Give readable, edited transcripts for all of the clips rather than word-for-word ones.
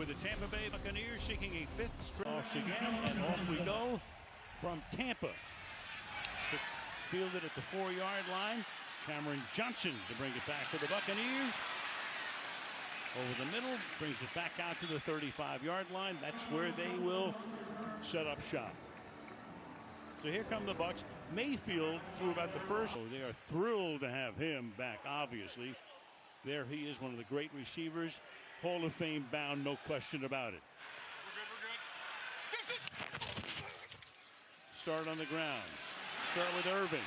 with the Tampa Bay Buccaneers seeking a fifth straight. Again, and off we go from Tampa. Fielded at the 4-yard line. Cameron Johnson to bring it back for the Buccaneers. Over the middle, brings it back out to the 35-yard line. That's where they will set up shop. So here come the Bucs. Mayfield threw about the first. Oh, they are thrilled to have him back, obviously. There he is, one of the great receivers. Hall of Fame bound, no question about it. We're good. Start on the ground. Start with Irving.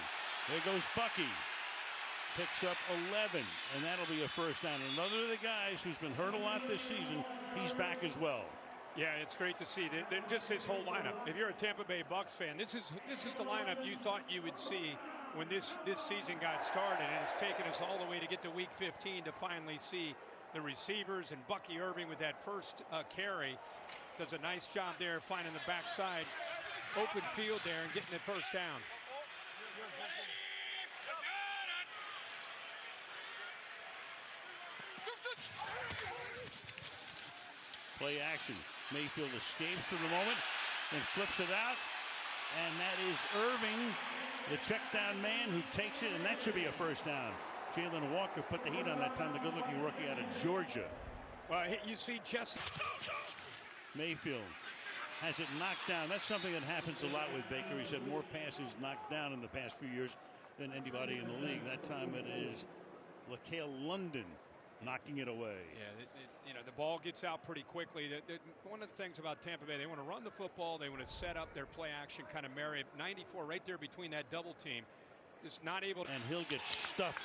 There goes Bucky. Picks up 11, and that'll be a first down. Another of the guys who's been hurt a lot this season, he's back as well. Yeah, it's great to see. Just this whole lineup. If you're a Tampa Bay Bucs fan, this is the lineup you thought you would see when this season got started, and it's taken us all the way to get to Week 15 to finally see the receivers and Bucky Irving with that first carry. Does a nice job there finding the backside open field there and getting the first down. Play action. Mayfield escapes for the moment and flips it out. And that is Irving, the check down man, who takes it, and that should be a first down. Jalen Walker put the heat on that time, the good-looking rookie out of Georgia. Well, you see Jesse. Mayfield has it knocked down. That's something that happens a lot with Baker. He's had more passes knocked down in the past few years than anybody in the league. That time it is LaCale London knocking it away. Yeah, the ball gets out pretty quickly. One of the things about Tampa Bay, they want to run the football. They want to set up their play action, kind of marry it. 94 right there between that double team. Is not able to. And he'll get stuffed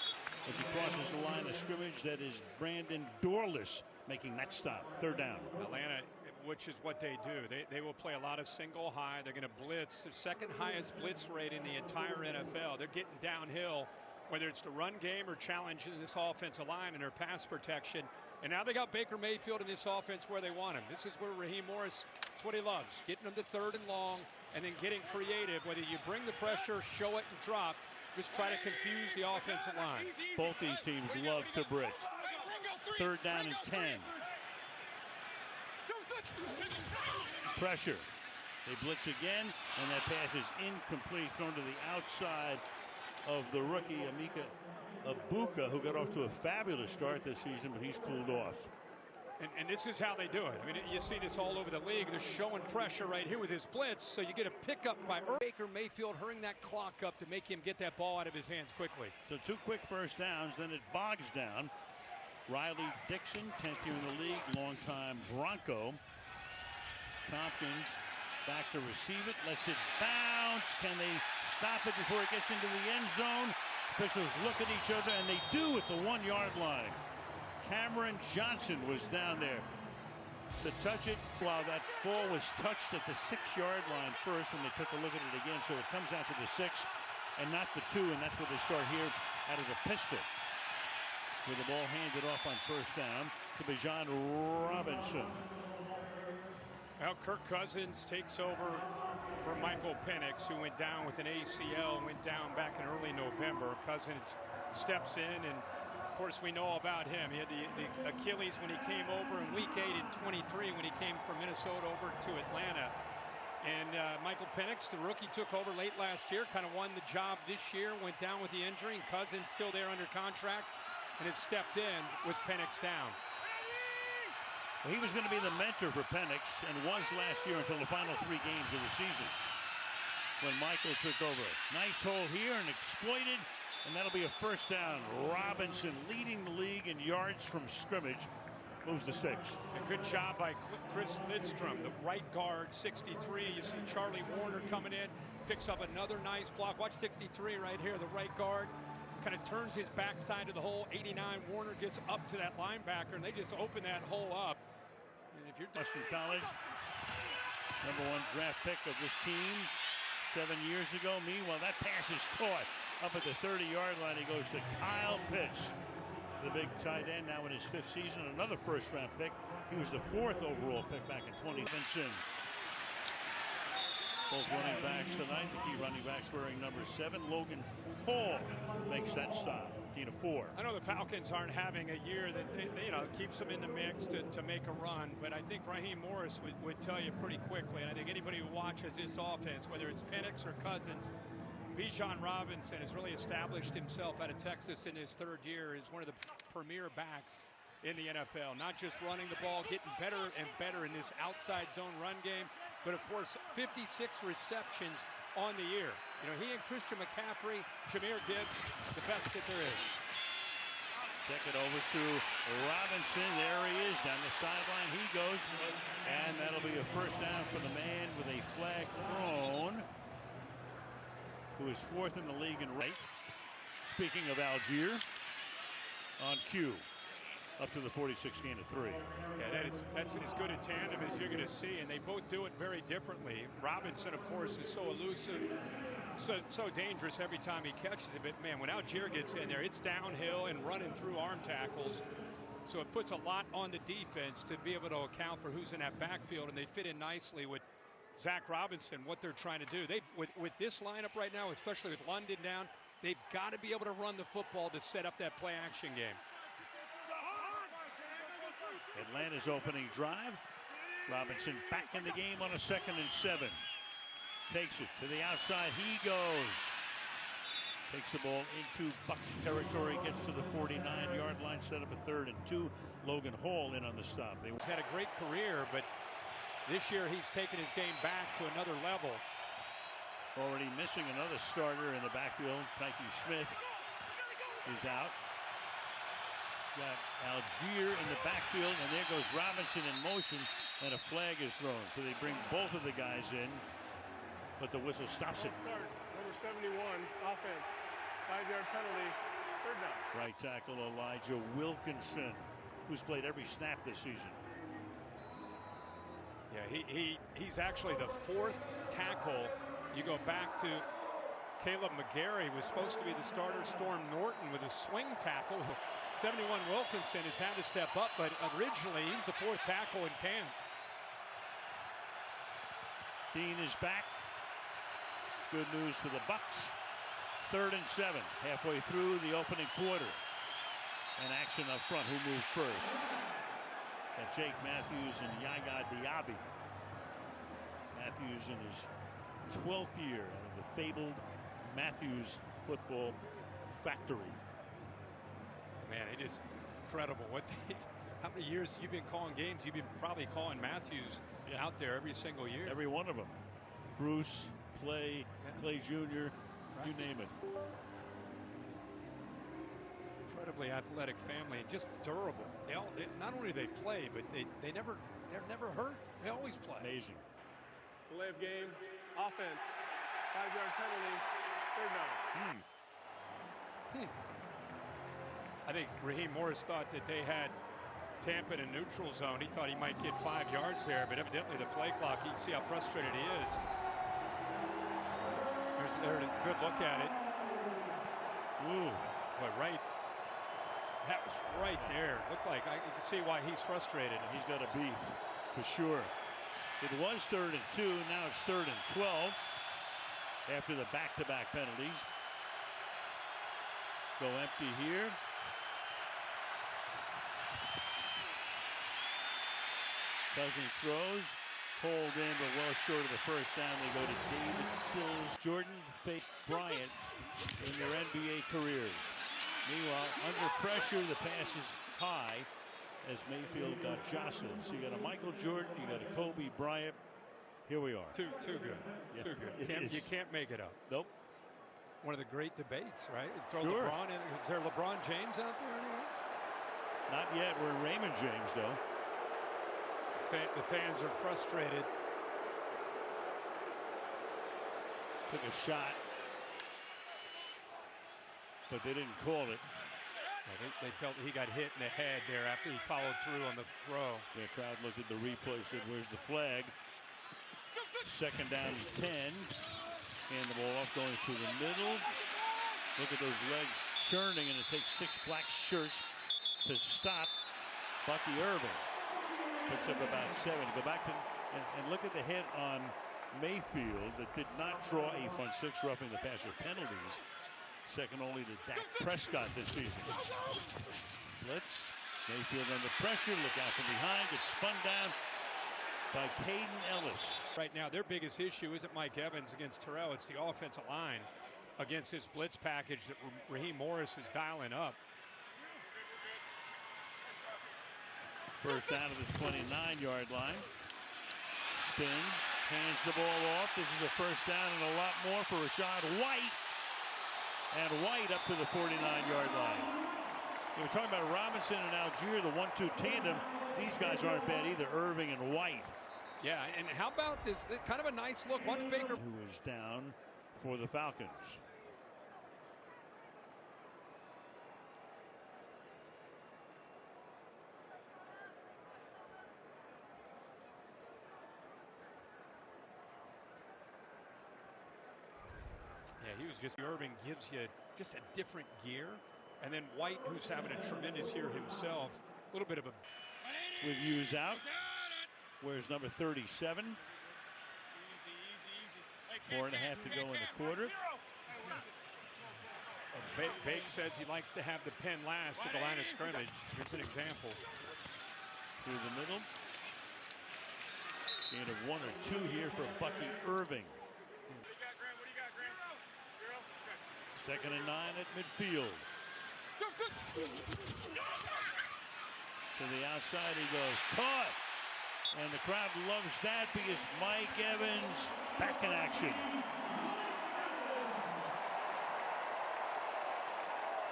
as he crosses the line of scrimmage. That is Brandon Dorless making that stop. Third down. Atlanta, which is what they do. They will play a lot of single high. They're going to blitz. The second highest blitz rate in the entire NFL. They're getting downhill, whether it's the run game or challenging this offensive line and their pass protection. And now they got Baker Mayfield in this offense where they want him. This is where Raheem Morris, it's what he loves, getting them to third and long and then getting creative. Whether you bring the pressure, show it, and drop, just try to confuse the offensive line. Both these teams love to blitz. Third down and 10. Pressure. They blitz again, and that pass is incomplete, thrown to the outside of the rookie Emeka Egbuka, who got off to a fabulous start this season, but he's cooled off. And this is how they do it. I mean, you see this all over the league. They're showing pressure right here with his blitz, so you get a pickup by Baker Mayfield, hurrying that clock up to make him get that ball out of his hands quickly. So 2 quick first downs, then it bogs down. Riley Dixon, 10th year in the league, longtime Bronco. Tompkins back to receive it, lets it bounce. Can they stop it before it gets into the end zone? Officials look at each other, and they do at the 1-yard line. Cameron Johnson was down there to touch it, while that ball was touched at the 6-yard line first when they took a look at it again. So it comes out to the 6 and not the 2, and that's where they start here out of the pistol. With the ball handed off on first down to Bijan Robinson. Well, Kirk Cousins takes over for Michael Penix, who went down with an ACL and went down back in early November. Cousins steps in, and of course we know all about him. He had the Achilles when he came over in Week 8 in 23 when he came from Minnesota over to Atlanta. And Michael Penix, the rookie, took over late last year, kind of won the job this year, went down with the injury, and Cousins still there under contract and has stepped in with Penix down. Well, he was going to be the mentor for Penix and was last year until the final 3 games of the season when Michael took over. Nice hole here and exploited, and that'll be a first down. Robinson leading the league in yards from scrimmage. Moves the sticks. A good job by Chris Lidstrom, the right guard, 63. You see Charlie Warner coming in, picks up another nice block. Watch 63 right here, the right guard. Kind of turns his backside to the hole. 89, Warner gets up to that linebacker, and they just open that hole up. And if you're Boston College, #1 draft pick of this team 7 years ago. Meanwhile, that pass is caught up at the 30-yard line. He goes to Kyle Pitts, the big tight end, now in his 5th season. Another first-round pick. He was the 4th overall pick back in 2017. Both running backs tonight. The key running backs wearing number 7. Logan Hall makes that stop. 14-4. I know the Falcons aren't having a year that keeps them in the mix to make a run, but I think Raheem Morris would tell you pretty quickly, and I think anybody who watches this offense, whether it's Penix or Cousins, Bijan Robinson has really established himself out of Texas in his third year as one of the premier backs in the NFL. Not just running the ball, getting better and better in this outside zone run game, but of course 56 receptions on the year. He and Christian McCaffrey, Jahmyr Gibbs, the best that there is. Check it over to Robinson. There he is. Down the sideline he goes. And that'll be a first down for the man with a flag thrown, who is fourth in the league in rate. Speaking of Algier, on cue. Up to the 46 gain of 3. Yeah, that's as good a tandem as you're going to see, and they both do it very differently. Robinson, of course, is so elusive, so dangerous every time he catches it. But man, when Algier gets in there, it's downhill and running through arm tackles. So it puts a lot on the defense to be able to account for who's in that backfield, and they fit in nicely with Zach Robinson, what they're trying to do. With this lineup right now, especially with London down, they've got to be able to run the football to set up that play action game. Atlanta's opening drive. Robinson back in the game on a 2nd and 7. Takes it to the outside. He goes. Takes the ball into Bucs territory. Gets to the 49-yard line. Set up a 3rd and 2. Logan Hall in on the stop. He's had a great career, but this year he's taken his game back to another level. Already missing another starter in the backfield. Tyke Smith is out. Got Algier in the backfield, and there goes Robinson in motion, and a flag is thrown. So they bring both of the guys in, but the whistle stops it. Start, number 71, offense, 5-yard penalty, 3rd down. Right tackle Elijah Wilkinson, who's played every snap this season. Yeah, he's actually the 4th tackle. You go back to Caleb McGarry, was supposed to be the starter. Storm Norton with a swing tackle. 71 Wilkinson has had to step up, but originally he's the 4th tackle in camp. Dean is back. Good news for the Bucs. 3rd and 7, halfway through the opening quarter. And action up front. Who moved first? Got Jake Matthews and Yaya Diaby. Matthews in his 12th year out of the fabled Matthews Football Factory. Man, it is incredible. How many years you've been calling games? You've been probably calling Matthews out there every single year. Every one of them. Bruce, Clay Jr., you name it. Incredibly athletic family and just durable. Not only do they play, but they're never hurt. They always play. Amazing. Delay of game, offense, 5-yard penalty, 3rd down. I think Raheem Morris thought that they had Tampa in a neutral zone. He thought he might get 5 yards there, but evidently the play clock, you can see how frustrated he is. There's a good look at it. Ooh. But that was right there. Looked like you can see why he's frustrated. He's got a beef, for sure. It was 3rd and 2. Now it's 3rd and 12 after the back-to-back penalties. Go empty here. Cousins throws, pulled in, but well short of the first down. They go to David Sills. Jordan faced Bryant in their NBA careers. Meanwhile, under pressure, the pass is high as Mayfield got jostled. So you got a Michael Jordan, you got a Kobe Bryant. Here we are. Too good. Yeah, Too good. You can't make it up. Nope. One of the great debates, right? Throw Sure. LeBron in. Is there LeBron James out there anywhere? Not yet. We're Raymond James, though. The fans are frustrated. Took a shot, but they didn't call it. They felt he got hit in the head there after he followed through on the throw. The crowd looked at the replay, said, "Where's the flag?" 2nd down and 10. Hand the ball off, going to the middle. Look at those legs churning, and it takes 6 black shirts to stop Bucky Irving. Picks up about 7. Go back to and look at the hit on Mayfield that did not draw a front 6 roughing the passer penalties. second only to Dak Prescott this season. Blitz. Mayfield under pressure. Look out from behind. Gets spun down by Caden Ellis. Right now, their biggest issue isn't Mike Evans against Terrell. It's the offensive line against this blitz package that Raheem Morris is dialing up. First down to the 29-yard line. Spins, hands the ball off. This is a first down and a lot more for Rashad White. And White up to the 49-yard line. We were talking about Robinson and Algier, the 1-2 tandem. These guys aren't bad either, Irving and White. Yeah, and how about this? Kind of a nice look. Watch Baker. Who is down for the Falcons. Yeah, he was just, Irving gives you just a different gear. And then White, who's having a tremendous year himself, a little bit of a. With Hughes out, where's number 37? 4.5 to go in the quarter. Bake says he likes to have the pen last at the line of scrimmage. Here's an example. Through the middle. Gain of 1 or 2 here for Bucky Irving. Second and 9 at midfield. To the outside he goes. Caught. And the crowd loves that because Mike Evans back in action.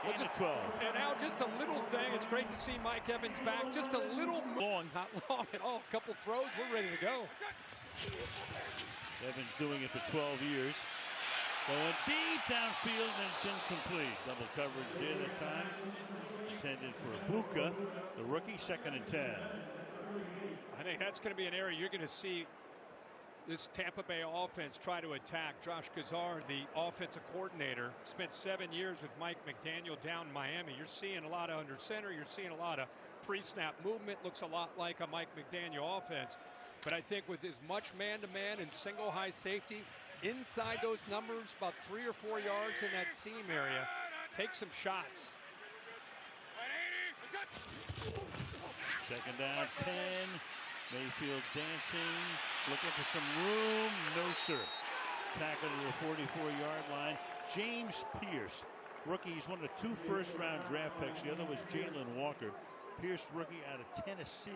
Gain of 12. And now just a little thing. It's great to see Mike Evans back. Just a little long. Not long at all. A couple throws. We're ready to go. Evans doing it for 12 years. Going deep downfield and it's incomplete. Double coverage there that time. Intended for Bucca, the rookie, 2nd and 10. I think that's going to be an area you're going to see this Tampa Bay offense try to attack. Josh Gazar, the offensive coordinator, spent 7 years with Mike McDaniel down in Miami. You're seeing a lot of under center. You're seeing a lot of pre-snap movement. Looks a lot like a Mike McDaniel offense. But I think with as much man-to-man and single high safety, inside those numbers, about 3 or 4 yards in that seam area, take some shots. Second down, 10. Mayfield dancing, looking for some room. No, sir. Tackle to the 44-yard line. James Pierce, rookie. He's one of 2 first-round draft picks. The other was Jalen Walker. Pierce, rookie out of Tennessee.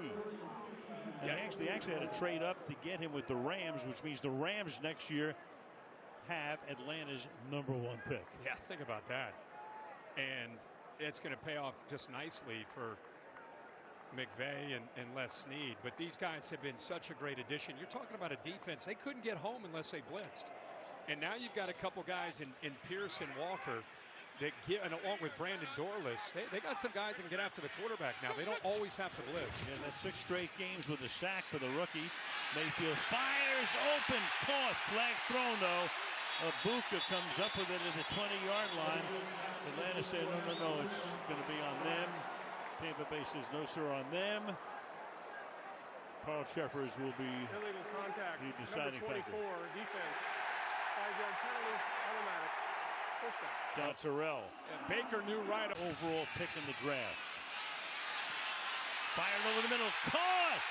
And they actually had to trade up to get him with the Rams, which means the Rams next year have Atlanta's #1 pick. Yeah, think about that. And it's going to pay off just nicely for McVay and Les Snead. But these guys have been such a great addition. You're talking about a defense. They couldn't get home unless they blitzed. And now you've got a couple guys in Pierce and Walker that get, and along with Brandon Dorless, they got some guys that can get after the quarterback now. They don't always have to blitz. Yeah, that's 6 straight games with a sack for the rookie. Mayfield fires open, caught, flag thrown though. Bucca comes up with it at the 20-yard line. Atlanta said, no, it's going to be on them. Tampa Bay says, no, sir, on them. Carl Sheffers will be illegal contact. The deciding Number 24, factor. Defense. 5-yard penalty, automatic. First down. John Terrell. And Baker knew right. Overall pick in the draft. Fired over the middle. Caught!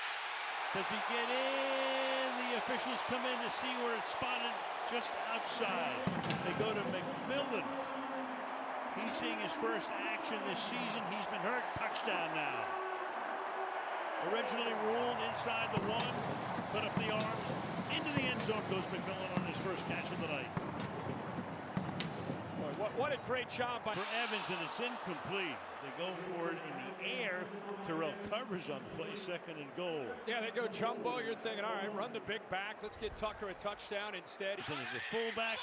Does he get in? The officials come in to see where it's spotted just outside. They go to McMillan. He's seeing his first action this season. He's been hurt. Touchdown now. Originally ruled inside the 1. Put up the arms. Into the end zone goes McMillan on his first catch of the night. What a great job by for Evans, and it's incomplete. They go for it in the air. Terrell covers on the play, 2nd and goal. Yeah, they go jumbo. You're thinking, all right, run the big back. Let's get Tucker a touchdown instead. So there's the fullback.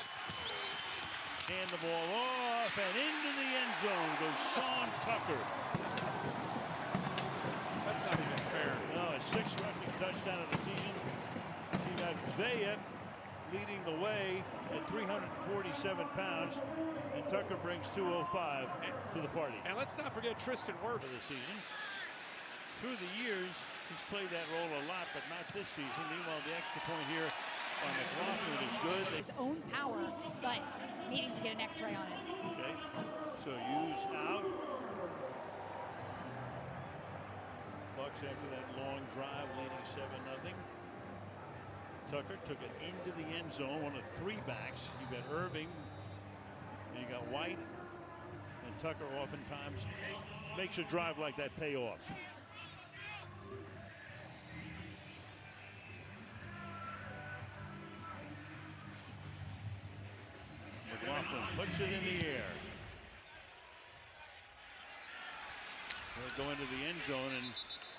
Hand the ball off, and into the end zone goes Sean Tucker. That's not even fair. No, a 6th rushing touchdown of the season. You got Vea leading the way at 347 pounds, and Tucker brings 205 to the party. And let's not forget Tristan Wirfs for the season. Through the years, he's played that role a lot, but not this season. Meanwhile, the extra point here by McLaughlin is good. His own power, but needing to get an X-ray on it. Okay, so Hughes out. Bucks after that long drive, leading 7-0. Tucker took it into the end zone, one of 3 backs. You got Irving, and you got White, and Tucker oftentimes makes a drive like that pay off. McLaughlin puts it in the air. They'll go into the end zone, and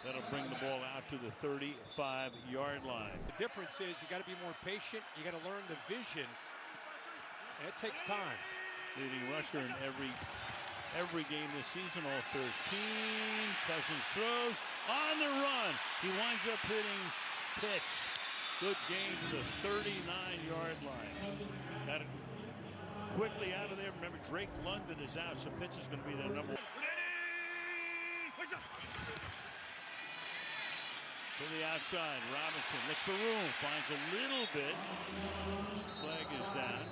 that'll bring the ball out to the 35-yard line. The difference is you got to be more patient. You got to learn the vision, and it takes time. Leading rusher in every game this season, all 13. Cousins throws on the run. He winds up hitting Pitts. Good gain to the 39-yard line. Got it quickly out of there. Remember, Drake London is out, so Pitts is going to be their number 1. To the outside, Robinson looks for room, finds a little bit. Flag is down.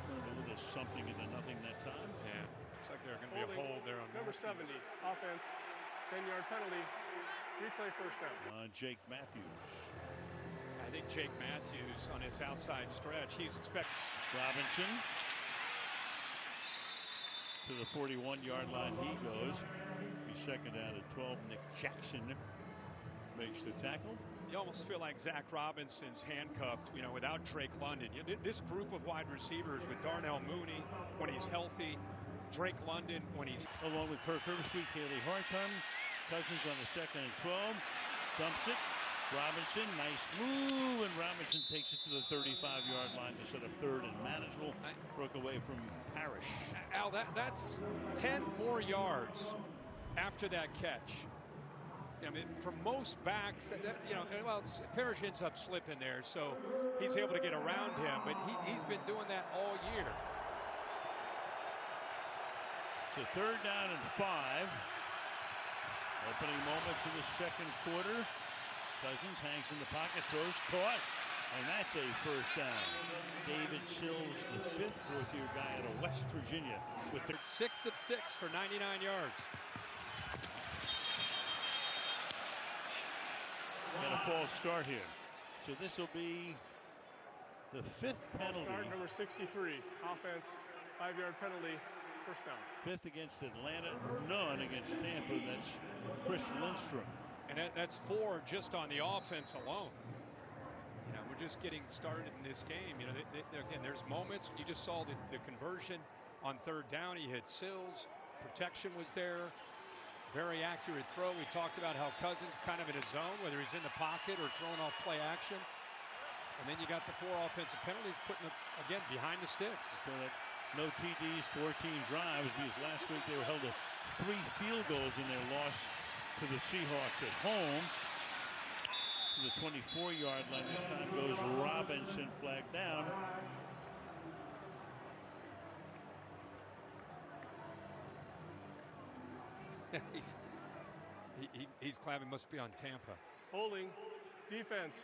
Turned a little something into nothing that time. Yeah, looks like there's going to be a hold there on number 70, offense, 10-yard penalty, replay first down. Jake Matthews. I think Jake Matthews on his outside stretch, he's expecting. Robinson to the 41-yard line he goes. He's second down at 12. Nick Jackson makes the tackle. You almost feel like Zach Robinson's handcuffed, without Drake London. This group of wide receivers with Darnell Mooney when he's healthy, Drake London when he's... Along with Kirk Herbstreit, Haley Hartung, Cousins on the second and 12. Dumps it. Robinson, nice move, and Robinson takes it to the 35-yard line instead of third and manageable. Broke away from Parrish. Al, that's 10 more yards after that catch. I mean, for most backs, Parrish ends up slipping there, so he's able to get around him, but he's been doing that all year. So third down and 5. Opening moments of the second quarter. Cousins hangs in the pocket, throws, caught, and that's a first down. David Sills, the 5th, fourth-year guy out of West Virginia, with the 6 of 6 for 99 yards. Got a false start here. So this will be the 5th penalty. Start number 63, offense, 5-yard penalty, first down. 5th against Atlanta, none against Tampa. That's Chris Lindstrom. And that's 4 just on the offense alone. We're just getting started in this game. Again, there's moments. You just saw the conversion on third down. He hit Sills. Protection was there. Very accurate throw. We talked about how Cousins kind of in his zone, whether he's in the pocket or throwing off play action. And then you got the 4 offensive penalties putting them, again, behind the sticks. So that no TDs, 14 drives, because last week they were held to 3 field goals in their loss to the Seahawks at home. To the 24-yard line. This time goes Robinson, flag down. He's clapping, must be on Tampa. Holding, defense,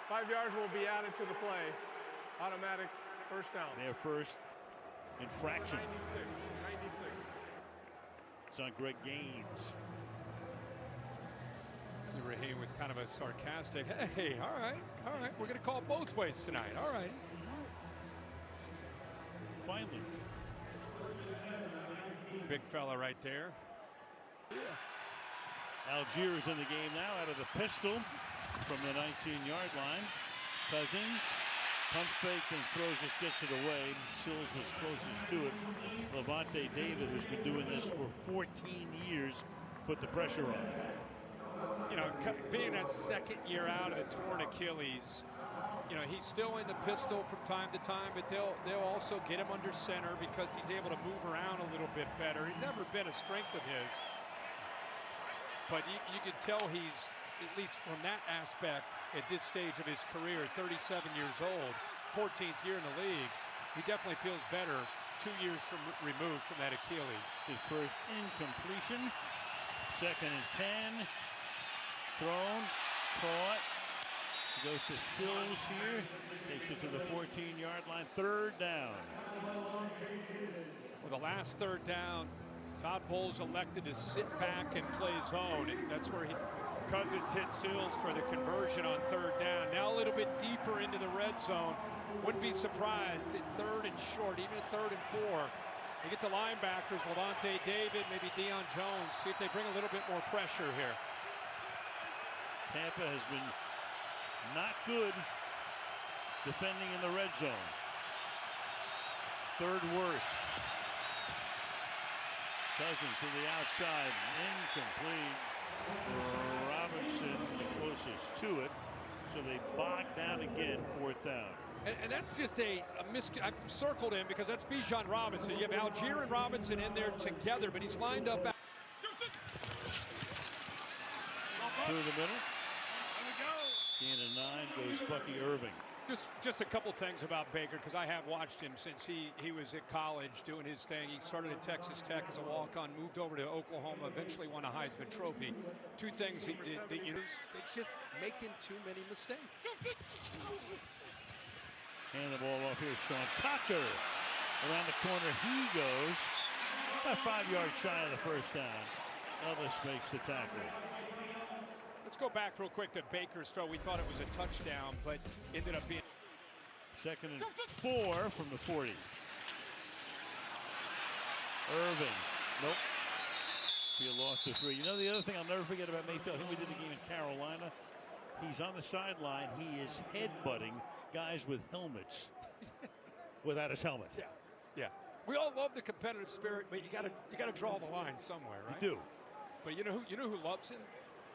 5 yards will be added to the play. Automatic first down. Their first infraction. 96. It's on Greg Gaines. See Raheem with kind of a sarcastic, hey, all right, we're going to call both ways tonight, all right. Finally. Big fella right there. Algiers in the game now out of the pistol from the 19-yard line. Cousins, pump fake, and throws, just gets it away. Sills was closest to it. Levante David, who's been doing this for 14 years, put the pressure on. Being that second year out of the torn Achilles, he's still in the pistol from time to time, but they'll also get him under center because he's able to move around a little bit better. It's never been a strength of his, but you can tell he's, at least from that aspect, at this stage of his career, 37 years old, 14th year in the league, he definitely feels better 2 years removed from that Achilles. His first incompletion, second and 10. Thrown, caught, Goes to Sills here. Takes it to the 14-yard line. 3rd down. Well, the last 3rd down, Todd Bowles elected to sit back and play zone. That's where Cousins hit Sills for the conversion on 3rd down. Now a little bit deeper into the red zone. Wouldn't be surprised at 3rd and short, even at 3rd and 4. They get the linebackers, Levante David, maybe Deion Jones. See if they bring a little bit more pressure here. Tampa has been not good defending in the red zone. 3rd worst. Cousins to the outside, incomplete. Robinson the closest to it, so they bog down again. 4th down. And that's just I've circled him because that's Bijan Robinson. You have Algier and Robinson in there together, but he's lined up through the middle. Gain of 9 goes Bucky Irving. Just a couple things about Baker, because I have watched him since he was at college doing his thing. He started at Texas Tech as a walk-on, moved over to Oklahoma, eventually won a Heisman Trophy. 2 things he did. It's just making too many mistakes. Hand the ball off here, Sean Tucker. Around the corner he goes. About 5 yards shy of the 1st down. Ellis makes the tackle. Let's go back real quick to Baker's throw. We thought it was a touchdown, but ended up being 2nd and 4 from the 40. Irving. Nope. Be a loss of 3. You know the other thing I'll never forget about Mayfield, we did a game in Carolina. He's on the sideline. He is headbutting guys with helmets without his helmet. Yeah. We all love the competitive spirit, but you gotta draw the line somewhere, right? You do. But you know who loves him?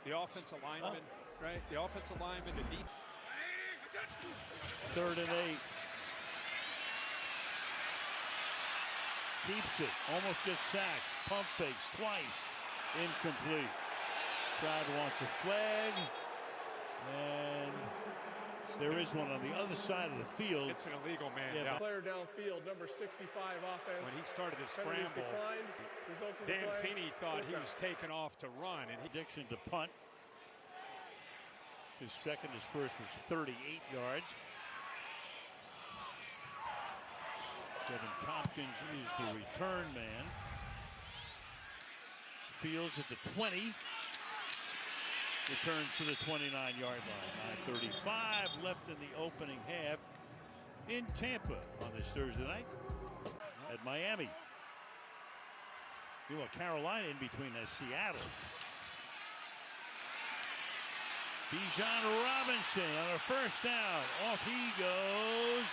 The offensive lineman, right? The offensive lineman, the defense. 3rd and 8. Keeps it. Almost gets sacked. Pump fakes twice. Incomplete. Crowd wants a flag. And there is one on the other side of the field. It's an illegal man down. Player downfield, number 65 offense. When he started to scramble, Dan Feeney thought he was taken off to run. And Addiction to punt. His 2nd, his 1st was 38 yards. Kevin Tompkins is the return man. Fields at the 20. Returns to the 29-yard line. 9:35 left in the opening half in Tampa on this Thursday night at Miami. You want Carolina in between as Seattle. Bijan Robinson on a 1st down. Off he goes.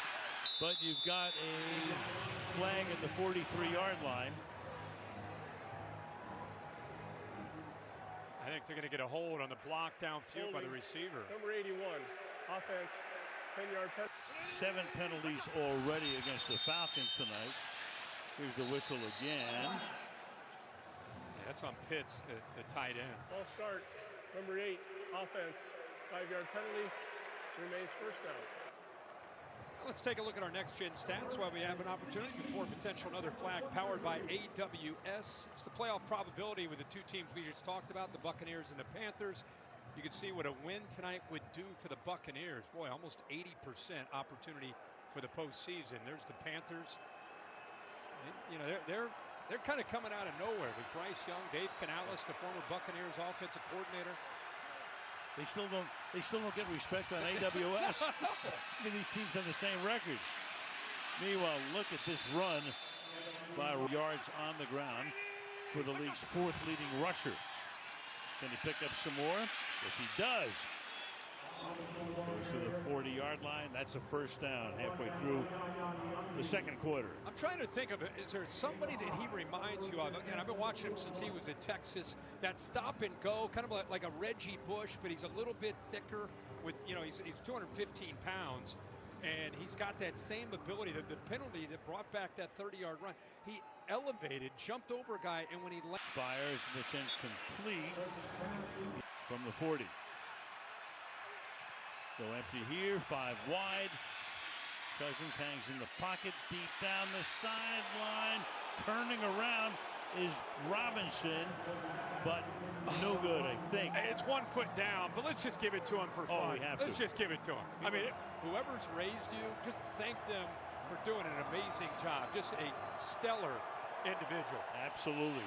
But you've got a flag at the 43-yard line. I think they're going to get a hold on the block downfield by the receiver. Number 81, offense, 10-yard penalty. 7 penalties already against the Falcons tonight. Here's the whistle again. Yeah, that's on Pitts, the tight end. Ball start, number 8, offense, 5-yard penalty, remains 1st down. Let's take a look at our next-gen stats while we have an opportunity before potential another flag powered by AWS. It's the playoff probability with the 2 teams we just talked about, the Buccaneers and the Panthers. You can see what a win tonight would do for the Buccaneers. Boy, almost 80% opportunity for the postseason. There's the Panthers. And, they're kind of coming out of nowhere with Bryce Young, Dave Canales, the former Buccaneers offensive coordinator. They still don't get respect on AWS. These teams have the same record. Meanwhile, look at this run by yards on the ground for the league's 4th leading rusher. Can he pick up some more? Yes, he does. Goes to the 40-yard line. That's a 1st down halfway through the 2nd quarter. I'm trying to think of it. Is there somebody that he reminds you of? Again, I've been watching him since he was at Texas. That stop and go, kind of like a Reggie Bush, but he's a little bit thicker. With he's 215 pounds, and he's got that same ability. The penalty that brought back that 30-yard run, he elevated, jumped over a guy, and when he fires, and this incomplete from the 40. Go empty here, 5 wide. Cousins hangs in the pocket, deep down the sideline. Turning around is Robinson, but No good, I think. It's 1 foot down, but let's just give it to him for fun. We have let's just give it to him. I mean, whoever's raised you, just thank them for doing an amazing job. Just a stellar individual. Absolutely.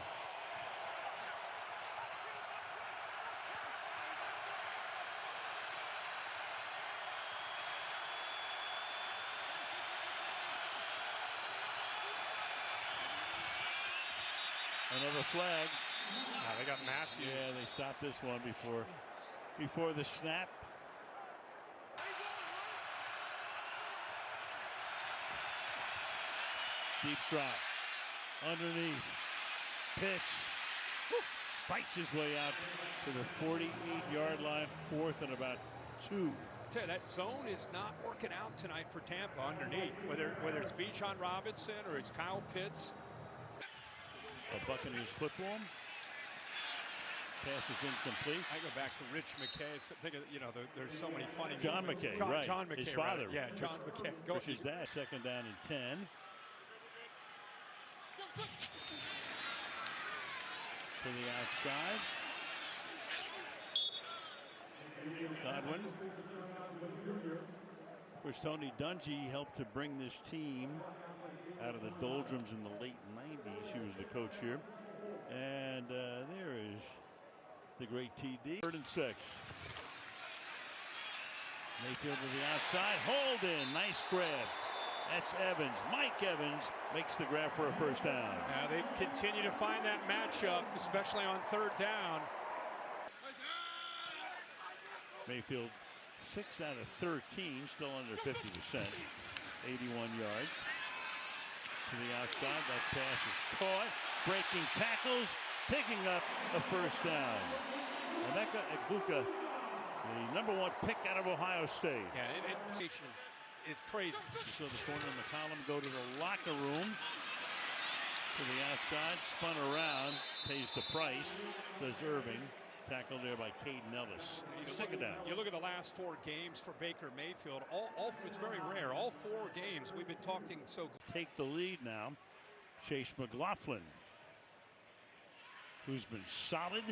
Another flag. They got Matthews. Yeah, they stopped this one before the snap. Deep drop. Underneath. Pitch. Woo. Fights his way out to the 48-yard line. 4th and about 2. That zone is not working out tonight for Tampa underneath. Whether it's Bijan Robinson or it's Kyle Pitts. A Buccaneers football. Pass is incomplete. I go back to Rich McKay. There's so many funny. John McKay, right? John McKay, his father. Right. Yeah, John McKay. Which is that? 2nd down and 10. To the outside. Godwin. Of course, Tony Dungy helped to bring this team out of the doldrums in the late 90s. He was the coach here. And there is the great TD. 3rd and 6. Mayfield to the outside. Hold in. Nice grab. That's Evans. Mike Evans makes the grab for a 1st down. Now they continue to find that matchup, especially on 3rd down. Mayfield 6 out of 13, still under 50%. 81 yards. To the outside, that pass is caught. Breaking tackles, picking up a 1st down. Emeka Egbuka, the #1 pick out of Ohio State. Yeah, it is crazy. You saw the corner in the column go to the locker room. To the outside, spun around, pays the price. Does Irving. Tackled there by Caden Ellis. 2nd down. You look at the last 4 games for Baker Mayfield. It's very rare. All 4 games we've been talking so. Take the lead now. Chase McLaughlin, who's been solid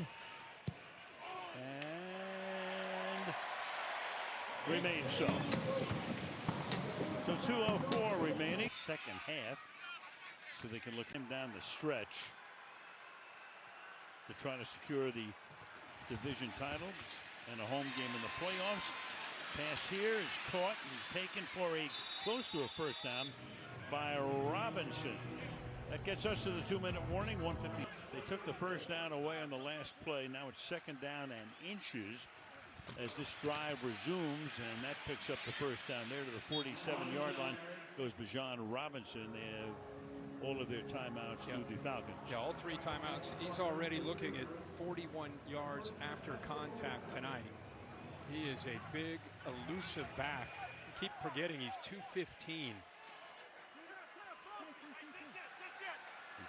and remains so. So 2:04 remaining. 2nd half, so they can look him down the stretch to try to secure the division title and a home game in the playoffs. Pass here is caught and taken for close to a 1st down by Robinson. That gets us to the 2-minute warning. 1:50. They took the 1st down away on the last play. Now it's 2nd down and inches as this drive resumes, and that picks up the 1st down there to the 47-yard line. Goes Bijan Robinson. They have all of their timeouts to the Falcons. Yeah, all 3 timeouts. He's already looking at 41 yards after contact tonight. He is a big, elusive back. I keep forgetting he's 215.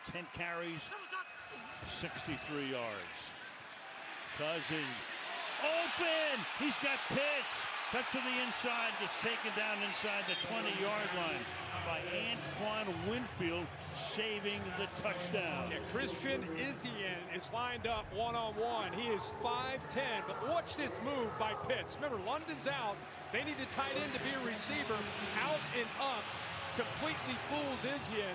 10 carries, 63 yards. Cousins open. He's got Pitts. Cuts to the inside, gets taken down inside the 20-yard line by Antoine Winfield, saving the touchdown. Yeah, Christian Izien is lined up one-on-one. He is 5'10", but watch this move by Pitts. Remember, London's out. They need a tight end to be a receiver. Out and up, completely fools Izien.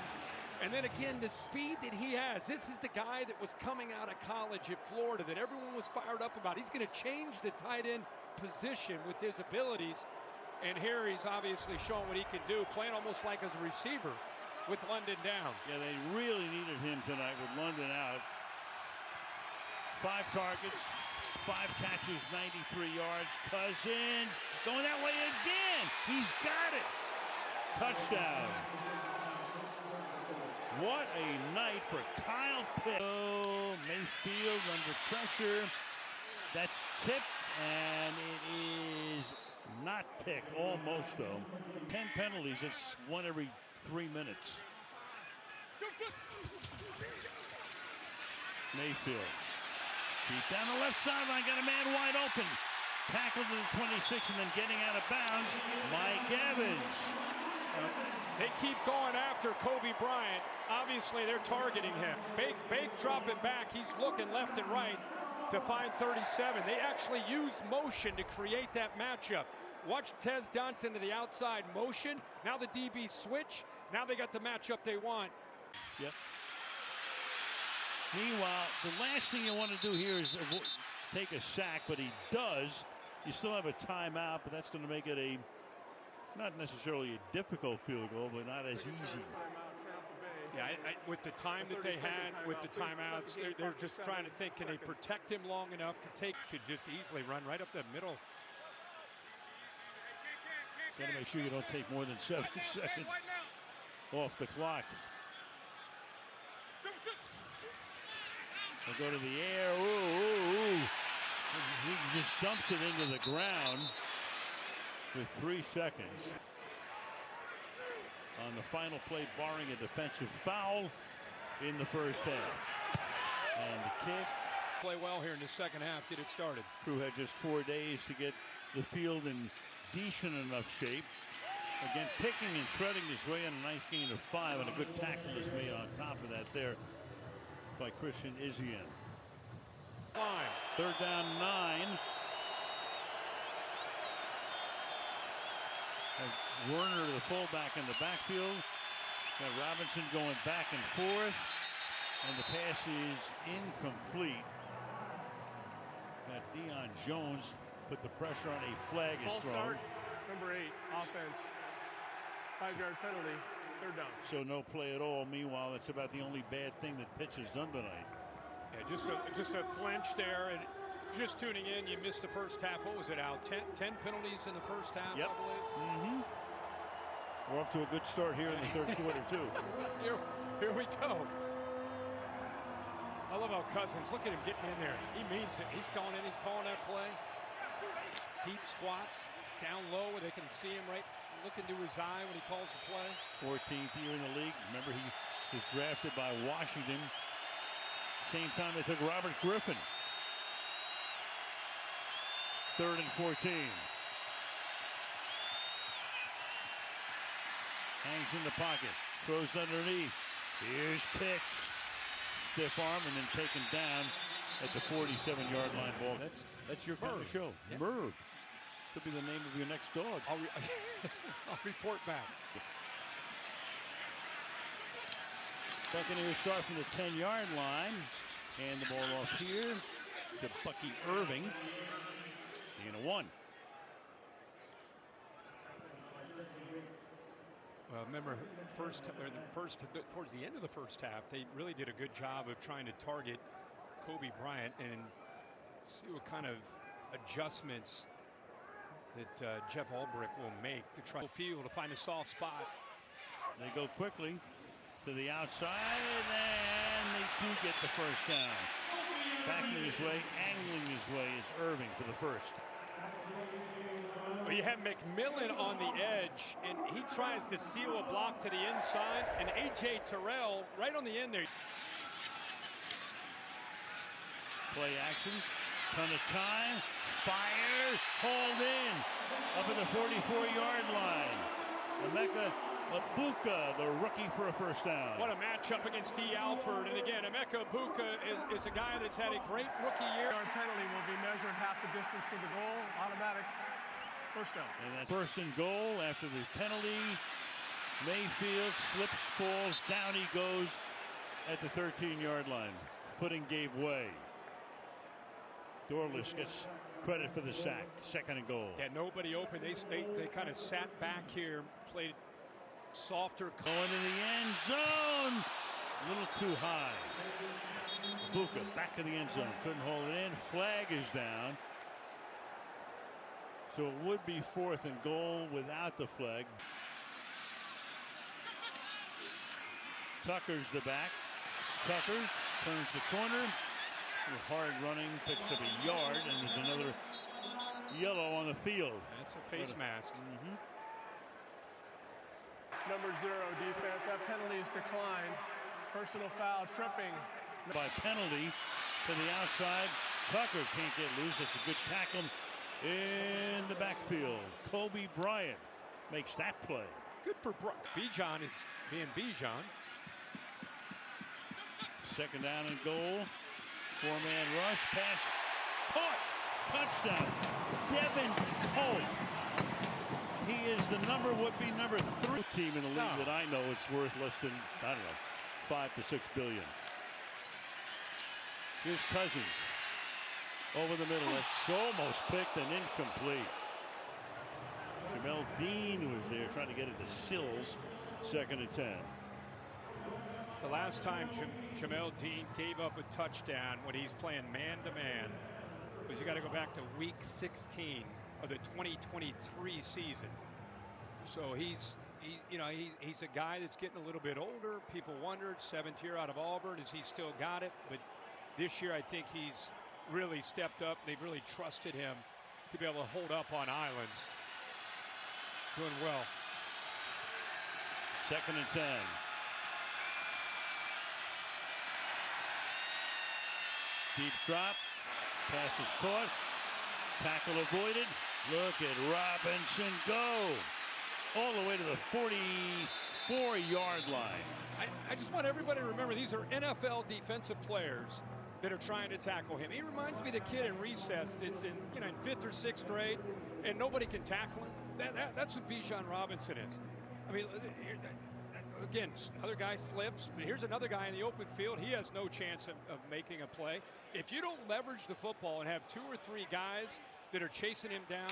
And then again, the speed that he has. This is the guy that was coming out of college at Florida that everyone was fired up about. He's going to change the tight end position with his abilities. And here he's obviously showing what he can do, playing almost like as a receiver with London down. Yeah, they really needed him tonight with London out. 5 targets, 5 catches, 93 yards. Cousins going that way again. He's got it. Touchdown. What a night for Kyle Pitts. Oh, Mayfield under pressure. That's tipped, and it is not picked. Almost, though. 10 penalties. It's 1 every 3 minutes. Mayfield. Deep down the left sideline. Got a man wide open. Tackled to the 26 and then getting out of bounds. Mike Evans. They keep going after Kobe Bryant. Obviously, they're targeting him. Bake dropping back. He's looking left and right. to find 37. They actually use motion to create that matchup. Watch Tez Johnson to the outside motion. Now the DB switch. Now they got the matchup they want. Yep. Meanwhile, the last thing you want to do here is take a sack, but he does. You still have a timeout, but that's going to make it not necessarily a difficult field goal, but not as easy. Yeah, with the time that they had, with the timeouts, they're just trying to think, can they protect him long enough could just easily run right up the middle. Got to make sure you don't take more than 7 seconds off the clock. They'll go to the air. Ooh. He just dumps it into the ground with 3 seconds. On the final play, barring a defensive foul in the first half. And the kick. Play well here in the second half, get it started. Crew had just 4 days to get the field in decent enough shape. Again, picking and threading his way in a nice gain of 5, and a good tackle is made on top of that there by Christian Izien. 3rd down 9. Werner, the fullback, in the backfield. Got Robinson going back and forth, and the pass is incomplete. Got Deion Jones put the pressure on. A flag is thrown. Start, number 8, offense. 5-yard penalty, 3rd down. So no play at all. Meanwhile, that's about the only bad thing that Pitts has done tonight. Yeah, just a flinch there, and just tuning in, you missed the first half. What was it, Al? 10 penalties in the first half, yep. I believe. We're off to a good start here in the third quarter, too. Here we go. I love how Cousins, look at him getting in there. He means it. He's calling that play. Deep squats, down low where they can see him right, look into his eye when he calls the play. 14th year in the league. Remember, he was drafted by Washington. Same time they took Robert Griffin. 3rd and 14. Hangs in the pocket, throws underneath. Here's Pitts. Stiff arm and then taken down at the 47-yard line. Ball. That's your kind of show. Yep. Merv. Could be the name of your next dog. I'll report back. Buccaneers start from the 10-yard line. Hand the ball off here to Bucky Irving. And a 1. Well, remember, towards the end of the first half, they really did a good job of trying to target Kobe Bryant and see what kind of adjustments that Jeff Ulbrich will make to try to field to find a soft spot. They go quickly to the outside, and they do get the first down. Backing his way, angling his way is Irving for the first. Well, you have McMillan on the edge, and he tries to seal a block to the inside, and A.J. Terrell right on the end there. Play action, ton of time, fire, hauled in, up at the 44-yard line. Emeka Egbuka, the rookie, for a first down. What a matchup against D. Alford, and again, Emeka Egbuka is a guy that's had a great rookie year. Our penalty will be measured half the distance to the goal, automatic. First down. And that's 1st and goal after the penalty. Mayfield slips, falls, down he goes at the 13-yard line. Footing gave way. Dorless gets credit for the sack. 2nd and goal. Yeah, nobody open. They kind of sat back here, played softer. Going in the end zone. A little too high. Buka back in the end zone. Couldn't hold it in. Flag is down. So it would be 4th and goal without the flag. Tucker's the back. Tucker turns the corner. Hard running, picks up a yard, and there's another yellow on the field. That's a face mask. Number 0, defense. That penalty is declined. Personal foul, tripping. By penalty to the outside. Tucker can't get loose. That's a good tackle in the backfield. Kobe Bryant makes that play. Good for Bijan is being Bijan. 2nd down and goal Four-man rush, pass, caught, touchdown. Devin Coe. He is the number 3 team in the league that I know it's worth less than, I don't know, 5 to 6 billion. Here's Cousins over the middle. That's almost picked and incomplete. Jamel Dean was there trying to get it to Sills. 2nd and 10. The last time Jamel Dean gave up a touchdown when he's playing man-to-man was, you got to go back to week 16 of the 2023 season. So he's a guy that's getting a little bit older. People wondered, 7th year out of Auburn, has he still got it? But this year I think he's really stepped up. They've really trusted him to be able to hold up on islands. Doing well. 2nd and 10. Deep drop. Pass is caught. Tackle avoided. Look at Robinson go. All the way to the 44-yard line. I just want everybody to remember, these are NFL defensive players that are trying to tackle him. He reminds me of the kid in recess that's in 5th or 6th grade, and nobody can tackle him. That's what Bijan Robinson is. I mean, again, another guy slips, but here's another guy in the open field. He has no chance of making a play. If you don't leverage the football and have 2 or 3 guys that are chasing him down,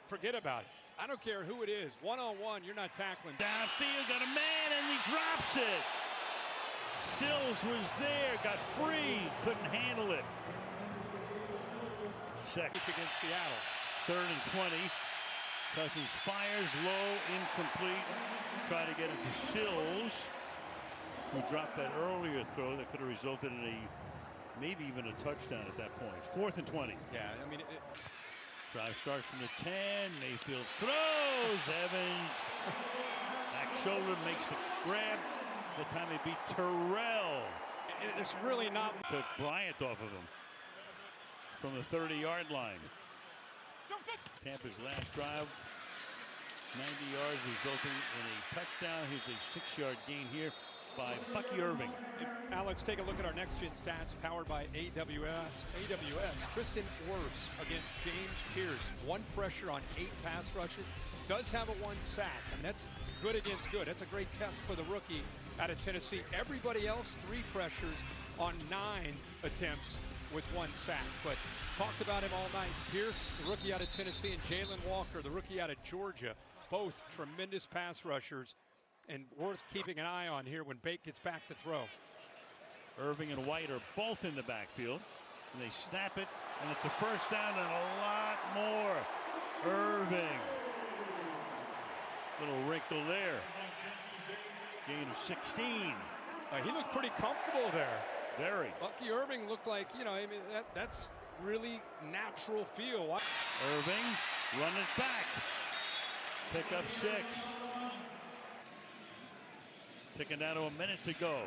forget about it. I don't care who it is. One-on-one, you're not tackling. Downfield, got a man, and he drops it. Sills was there, got free, couldn't handle it. Second against Seattle. 3rd and 20. Cousins fires low, incomplete. Try to get it to Sills, who dropped that earlier throw that could have resulted in maybe even a touchdown at that point. 4th and 20. Yeah, I mean, drive starts from the 10. Mayfield throws. Evans back shoulder makes the grab. The time they beat Terrell. It's really not. Took Bryant off of him from the 30-yard line. Tampa's last drive, 90 yards, resulting in a touchdown. Here's a 6-yard gain here by Bucky Irving. Now let's take a look at our next gen stats powered by AWS. Tristan Wirfs against James Pierce. 1 pressure on 8 pass rushes. Does have a 1 sack. I mean, that's good against good. That's a great test for the rookie out of Tennessee. Everybody else, 3 pressures on 9 attempts with 1 sack. But talked about him all night. Pierce, the rookie out of Tennessee, and Jalen Walker, the rookie out of Georgia. Both tremendous pass rushers and worth keeping an eye on here when Bate gets back to throw. Irving and White are both in the backfield. And they snap it, and it's a first down and a lot more. Irving. Little wrinkle there. Gain of 16. He looked pretty comfortable there. Very. Bucky Irving looked like, I mean, that's really natural feel. Irving running back. Pick up 6. Ticking down to a minute to go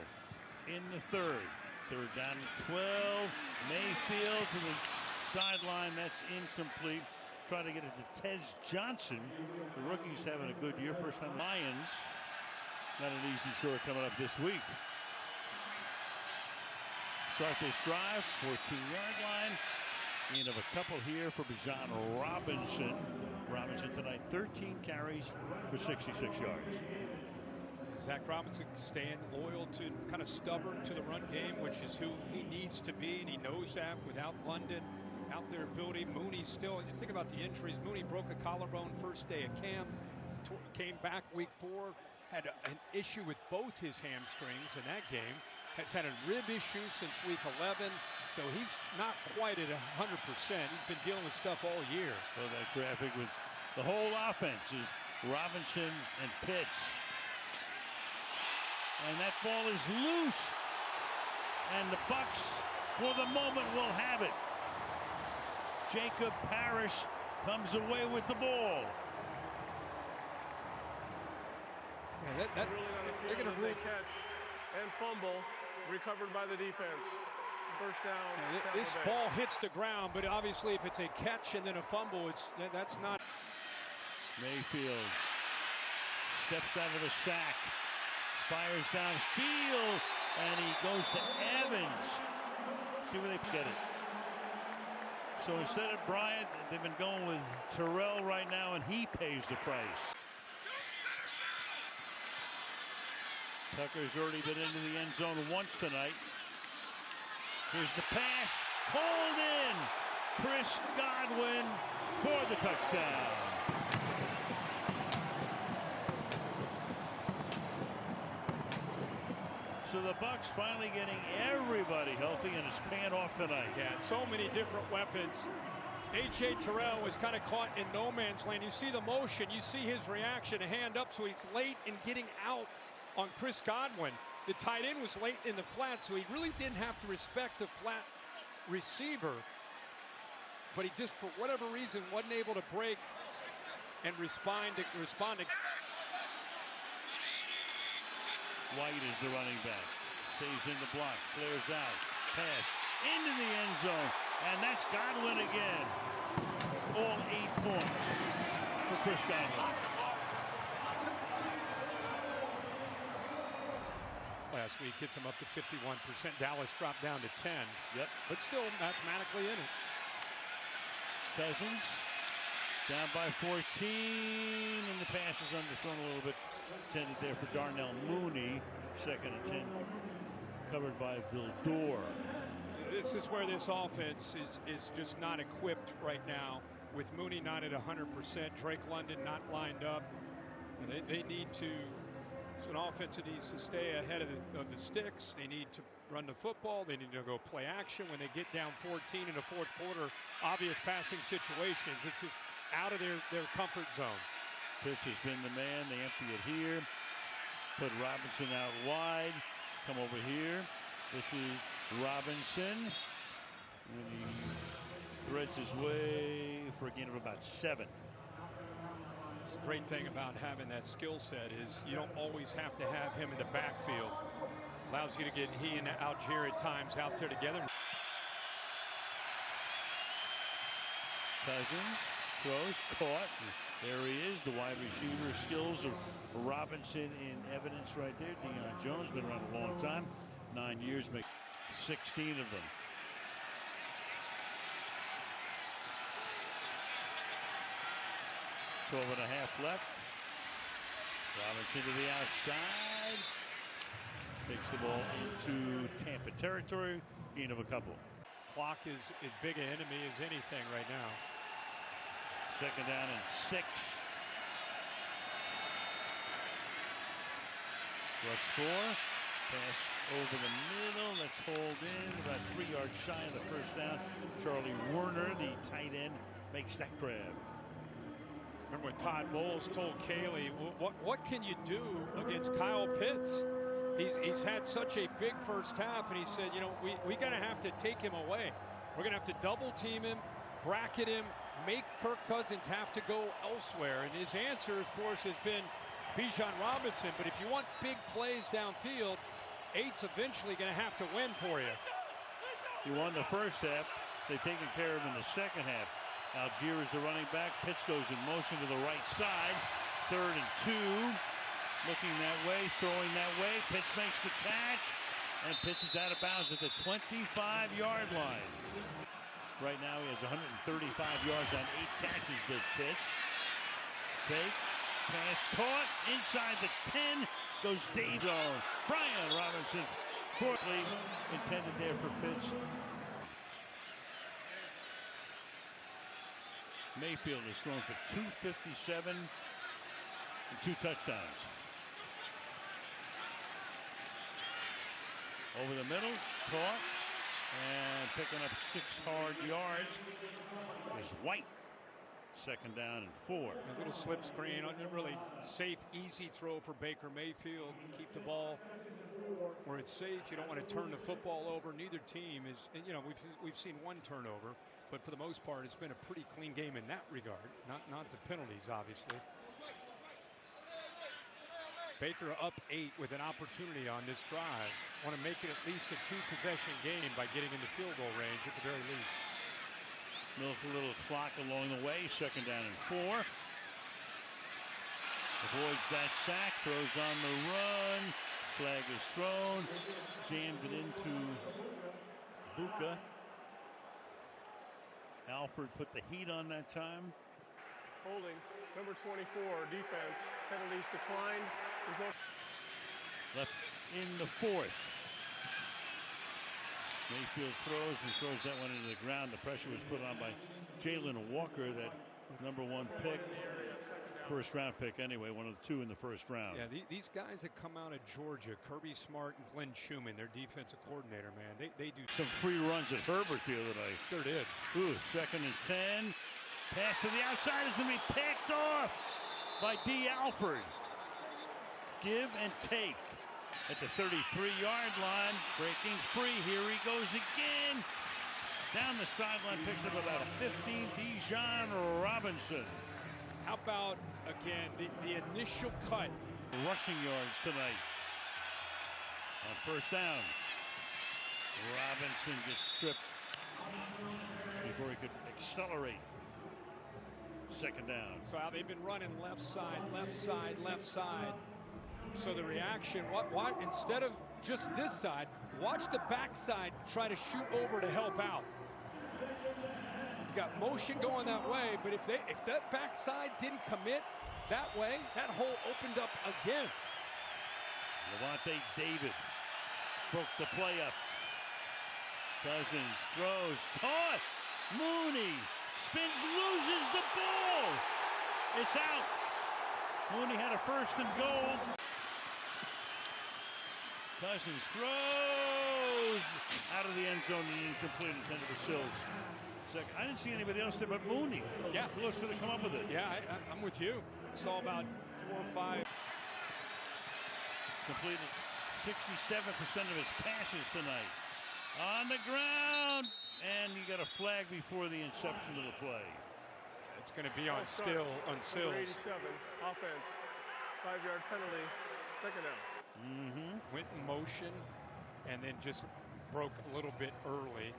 in the 3rd. 3rd down and 12. Mayfield to the sideline. That's incomplete. Trying to get it to Tez Johnson. The rookie's having a good year. First time Lions. Not an easy chore coming up this week. Start this drive, 14-yard line. Gain of a couple here for Bijan Robinson. Robinson tonight, 13 carries for 66 yards. Zach Robinson staying loyal to, kind of stubborn to the run game, which is who he needs to be, and he knows that. Without London out there building, Mooney still, you think about the injuries. Mooney broke a collarbone first day of camp, came back week 4, had an issue with both his hamstrings in that game, has had a rib issue since week 11, so he's not quite at 100%. He's been dealing with stuff all year. So that graphic with the whole offense is Robinson and Pitts. And that ball is loose. And the Bucs, for the moment, will have it. Jacob Parrish comes away with the ball. Yeah, they're going to catch and fumble, recovered by the defense. First down. This ball hits the ground, but obviously if it's a catch and then a fumble, that's not. Mayfield steps out of the sack, fires downfield, and he goes to Evans. See where they get it. So instead of Bryant, they've been going with Terrell right now, and he pays the price. Tucker's already been into the end zone once tonight. Here's the pass. Hold in. Chris Godwin for the touchdown. So the Bucs finally getting everybody healthy, and it's paying off tonight. Yeah, so many different weapons. A.J. Terrell was kind of caught in no man's land. You see the motion, you see his reaction, a hand up, so he's late in getting out on Chris Godwin. The tight end was late in the flat, so he really didn't have to respect the flat receiver. But he just, for whatever reason, wasn't able to break and respond to. White is the running back. Stays in the block, flares out, pass into the end zone, and that's Godwin again. All 8 points for Chris Godwin. Last week gets him up to 51%. Dallas dropped down to 10. Yep. But still mathematically in it. Cousins down by 14, and the pass is underthrown a little bit. Intended there for Darnell Mooney. 2nd and 10, covered by Vildor. This is where this offense is just not equipped right now, with Mooney not at 100%, Drake London not lined up. And they need to. It's an offense that needs to stay ahead of the sticks. They need to run the football. They need to go play action when they get down 14 in the 4th quarter. Obvious passing situations. It's just out of their comfort zone. Pitts has been the man. They empty it here. Put Robinson out wide. Come over here. This is Robinson. And he threads his way for a gain of about 7. The great thing about having that skill set is you don't always have to have him in the backfield. Allows you to get he and Algier at times out there together. Cousins throws, caught. There he is, the wide receiver skills of Robinson in evidence right there. Deion Jones been around a long time, 9 years, make 16 of them. Twelve and a half left. Robinson to the outside. Takes the ball into Tampa territory. Gain of a couple. Clock is as big an enemy as anything right now. 2nd down and 6. Rush 4. Pass over the middle. Let's hold in. About 3 yards shy of the 1st down. Charlie Werner, the tight end, makes that grab. Remember when Todd Bowles told Cayley, what can you do against Kyle Pitts? He's had such a big first half, and he said, you know, we got to have to take him away. We're going to have to double team him, bracket him, make Kirk Cousins have to go elsewhere. And his answer, of course, has been Bijan Robinson. But if you want big plays downfield, 8's eventually going to have to win for you. You won the first half. They've taken care of him in the second half. Algier is the running back. Pitts goes in motion to the right side. 3rd and 2. Looking that way, throwing that way. Pitts makes the catch. And Pitts is out of bounds at the 25-yard line. Right now he has 135 yards on 8 catches, does Pitts. Fake. Pass caught. Inside the 10 goes Dave Zone. Brian Robinson. Fourthly intended there for Pitts. Mayfield has thrown for 257 and 2 touchdowns. Over the middle, caught, and picking up 6 hard yards is White. 2nd down and 4. A little slip screen, a really safe, easy throw for Baker Mayfield. Keep the ball where it's safe. You don't want to turn the football over. Neither team is, you know, we've seen 1 turnover. But for the most part, it's been a pretty clean game in that regard. Not the penalties, obviously. Baker up 8 with an opportunity on this drive. Want to make it at least a 2-possession game by getting into field goal range at the very least. Milk a little clock along the way. 2nd down and 4. Avoids that sack. Throws on the run. Flag is thrown. Jammed it into Bucca. Alford put the heat on that time. Holding, number 24, defense. Penalties declined. There's no... Left in the fourth. Mayfield throws and throws that one into the ground. The pressure was put on by Jalen Walker, that #1 pick. First round pick anyway, one of the two in the first round. Yeah, these guys that come out of Georgia, Kirby Smart and Glenn Schumann, their defensive coordinator, man, they do some free runs at Herbert the other night. Sure did. Ooh, 2nd and 10. Pass to the outside is going to be picked off by D. Alford. Give and take at the 33-yard line. Breaking free. Here he goes again. Down the sideline, picks up about 15. Bijan Robinson. How about, again, the initial cut? Rushing yards tonight. On first down. Robinson gets stripped before he could accelerate. 2nd down. So they've been running left side, left side, left side. So the reaction, what instead of just this side, watch the backside try to shoot over to help out. You got motion going that way, but if that backside didn't commit that way, that hole opened up again. Levante David broke the play up. Cousins throws, caught. Mooney spins, loses the ball. It's out. Mooney had a 1st and goal. Cousins throws out of the end zone, and incomplete, intended for Sills. I didn't see anybody else there but Mooney. Yeah. Who else could have come up with it? Yeah, I'm with you. Saw about 4 or 5. Completed 67% of his passes tonight. On the ground, and you got a flag before the inception of the play. It's going to be on Sills. Number 87, offense. 5-yard penalty, 2nd down. Went in motion and then just broke a little bit early.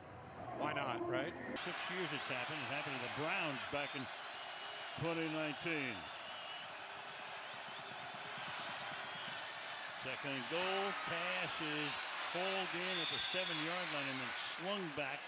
Why not, right? 6 years it's happened. It happened to the Browns back in 2019. 2nd and goal. Pass is hauled in at the 7-yard line and then slung back